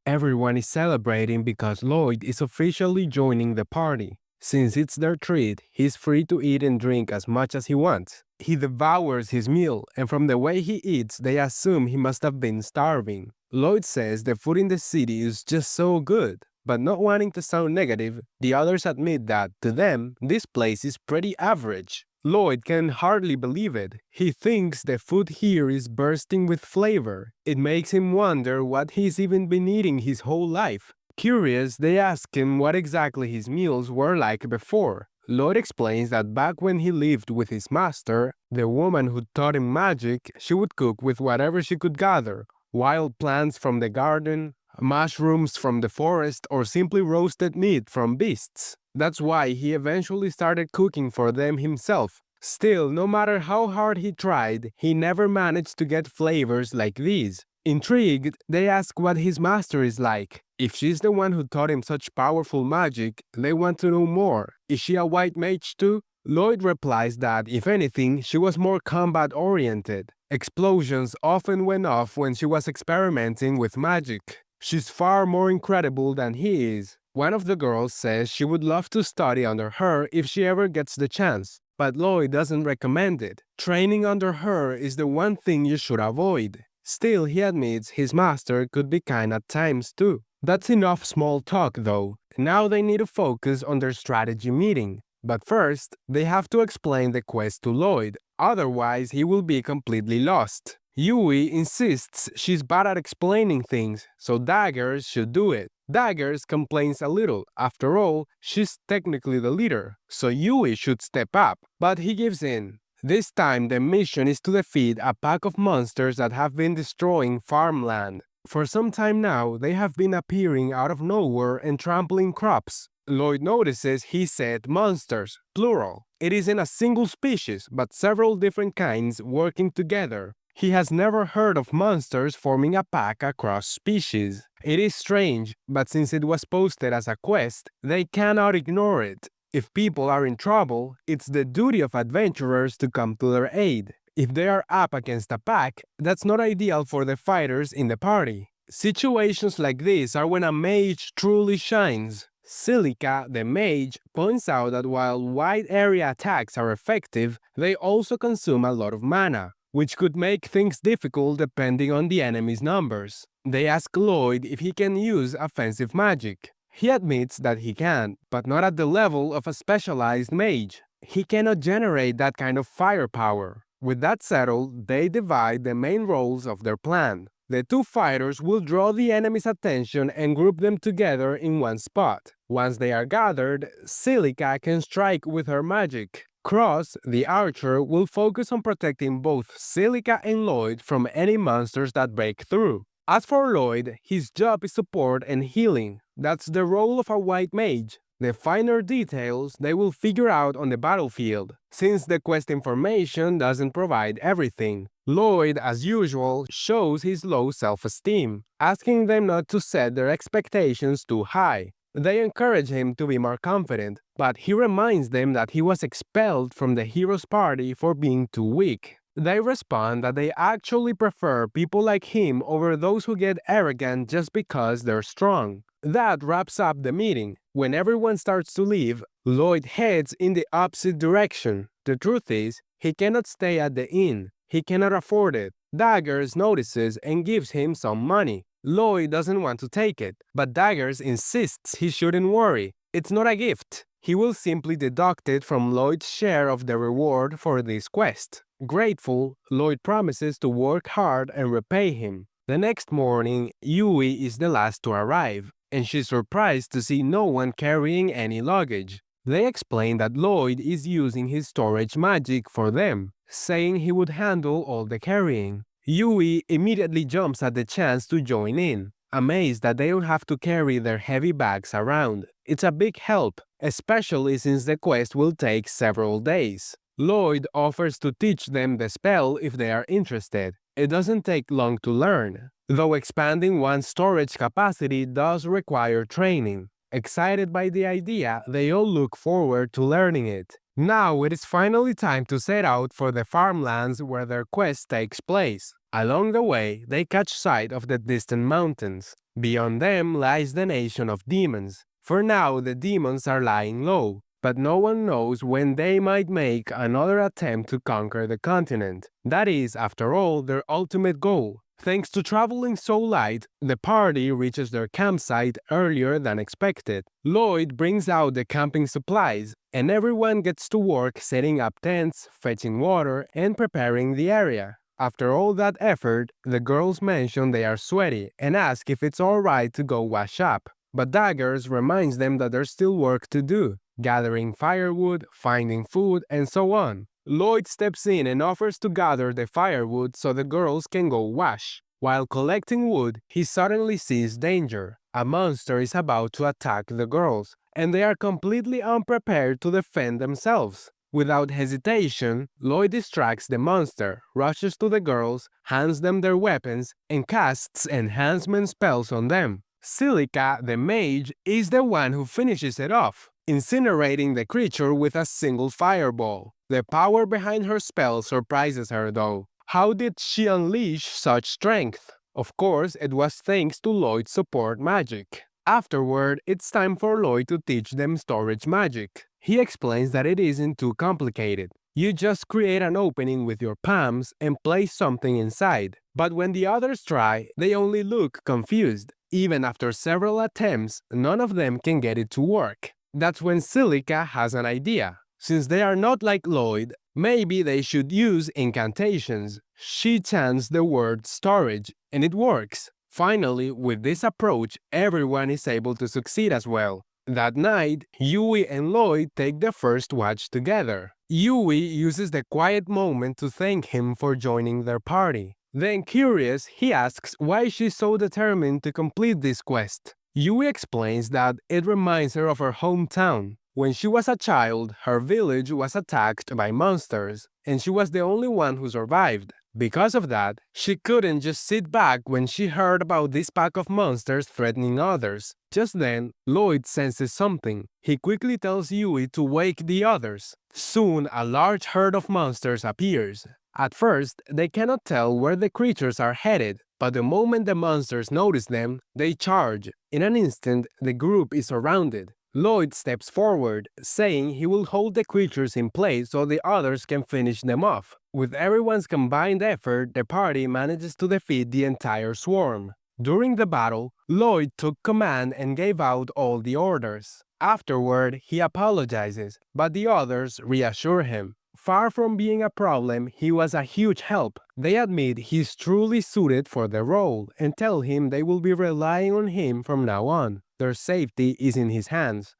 Everyone is celebrating because Lloyd is officially joining the party. Since it's their treat, he's free to eat and drink as much as he wants. He devours his meal, and from the way he eats, they assume he must have been starving. Lloyd says the food in the city is just so good. But not wanting to sound negative, the others admit that, to them, this place is pretty average. Lloyd can hardly believe it. He thinks the food here is bursting with flavor. It makes him wonder what he's even been eating his whole life. Curious, they ask him what exactly his meals were like before. Lloyd explains that back when he lived with his master, the woman who taught him magic, she would cook with whatever she could gather. Wild plants from the garden, mushrooms from the forest, or simply roasted meat from beasts. That's why he eventually started cooking for them himself. Still, no matter how hard he tried, he never managed to get flavors like these. Intrigued, they ask what his master is like. If she's the one who taught him such powerful magic, they want to know more. Is she a white mage too? Lloyd replies that, if anything, she was more combat-oriented. Explosions often went off when she was experimenting with magic. She's far more incredible than he is. One of the girls says she would love to study under her if she ever gets the chance, but Lloyd doesn't recommend it. Training under her is the one thing you should avoid. Still, he admits his master could be kind at times too. That's enough small talk though. Now they need to focus on their strategy meeting. But first, they have to explain the quest to Lloyd, otherwise he will be completely lost. Yui insists she's bad at explaining things, so Daggers should do it. Daggers complains a little. After all, she's technically the leader, so Yui should step up, but he gives in. This time the mission is to defeat a pack of monsters that have been destroying farmland. For some time now, they have been appearing out of nowhere and trampling crops. Lloyd notices he said monsters, plural. It isn't a single species, but several different kinds working together. He has never heard of monsters forming a pack across species. It is strange, but since it was posted as a quest, they cannot ignore it. If people are in trouble, it's the duty of adventurers to come to their aid. If they are up against a pack, that's not ideal for the fighters in the party. Situations like this are when a mage truly shines. Silica, the mage, points out that while wide area attacks are effective, they also consume a lot of mana, which could make things difficult depending on the enemy's numbers. They ask Lloyd if he can use offensive magic. He admits that he can, but not at the level of a specialized mage. He cannot generate that kind of firepower. With that settled, they divide the main roles of their plan. The two fighters will draw the enemy's attention and group them together in one spot. Once they are gathered, Silica can strike with her magic. Cross, the archer, will focus on protecting both Silica and Lloyd from any monsters that break through. As for Lloyd, his job is support and healing. That's the role of a white mage. The finer details they will figure out on the battlefield, since the quest information doesn't provide everything. Lloyd, as usual, shows his low self-esteem, asking them not to set their expectations too high. They encourage him to be more confident, but he reminds them that he was expelled from the hero's party for being too weak. They respond that they actually prefer people like him over those who get arrogant just because they're strong. That wraps up the meeting. When everyone starts to leave, Lloyd heads in the opposite direction. The truth is, he cannot stay at the inn. He cannot afford it. Daggers notices and gives him some money. Lloyd doesn't want to take it, but Daggers insists he shouldn't worry. It's not a gift. He will simply deduct it from Lloyd's share of the reward for this quest. Grateful, Lloyd promises to work hard and repay him. The next morning, Yui is the last to arrive, and she's surprised to see no one carrying any luggage. They explain that Lloyd is using his storage magic for them, saying he would handle all the carrying. Yui immediately jumps at the chance to join in, amazed that they don't have to carry their heavy bags around. It's a big help, especially since the quest will take several days. Lloyd offers to teach them the spell if they are interested. It doesn't take long to learn, though expanding one's storage capacity does require training. Excited by the idea, they all look forward to learning it. Now it is finally time to set out for the farmlands where their quest takes place. Along the way, they catch sight of the distant mountains. Beyond them lies the nation of demons. For now, the demons are lying low, but no one knows when they might make another attempt to conquer the continent. That is, after all, their ultimate goal. Thanks to traveling so light, the party reaches their campsite earlier than expected. Lloyd brings out the camping supplies, and everyone gets to work setting up tents, fetching water, and preparing the area. After all that effort, the girls mention they are sweaty and ask if it's alright to go wash up. But Daggers reminds them that there's still work to do, gathering firewood, finding food, and so on. Lloyd steps in and offers to gather the firewood so the girls can go wash. While collecting wood, he suddenly sees danger. A monster is about to attack the girls, and they are completely unprepared to defend themselves. Without hesitation, Lloyd distracts the monster, rushes to the girls, hands them their weapons, and casts enhancement spells on them. Silica, the mage, is the one who finishes it off, incinerating the creature with a single fireball. The power behind her spell surprises her though. How did she unleash such strength? Of course, it was thanks to Lloyd's support magic. Afterward, it's time for Lloyd to teach them storage magic. He explains that it isn't too complicated. You just create an opening with your palms and place something inside. But when the others try, they only look confused. Even after several attempts, none of them can get it to work. That's when Silica has an idea. Since they are not like Lloyd, maybe they should use incantations. She chants the word storage, and it works. Finally, with this approach, everyone is able to succeed as well. That night, Yui and Lloyd take the first watch together. Yui uses the quiet moment to thank him for joining their party. Then curious, he asks why she's so determined to complete this quest. Yui explains that it reminds her of her hometown. When she was a child, her village was attacked by monsters, and she was the only one who survived. Because of that, she couldn't just sit back when she heard about this pack of monsters threatening others. Just then, Lloyd senses something. He quickly tells Yui to wake the others. Soon, a large herd of monsters appears. At first, they cannot tell where the creatures are headed, but the moment the monsters notice them, they charge. In an instant, the group is surrounded. Lloyd steps forward, saying he will hold the creatures in place so the others can finish them off. With everyone's combined effort, the party manages to defeat the entire swarm. During the battle, Lloyd took command and gave out all the orders. Afterward, he apologizes, but the others reassure him. Far from being a problem, he was a huge help. They admit he's truly suited for the role and tell him they will be relying on him from now on. Their safety is in his hands.